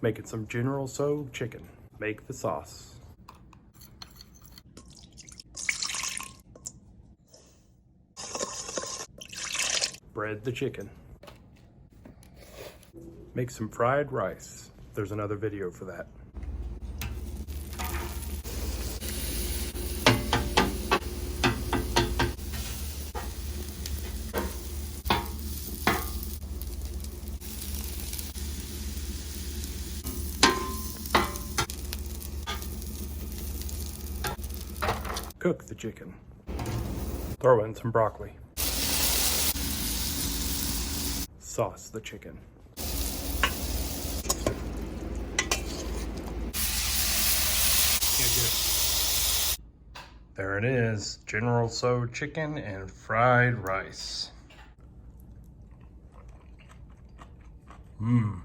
Making some General Tso chicken. Make the sauce. Bread the chicken. Make some fried rice. There's another video for that. Cook the chicken. Throw in some broccoli. Sauce the chicken. There it is, General Tso chicken and fried rice. Mmm.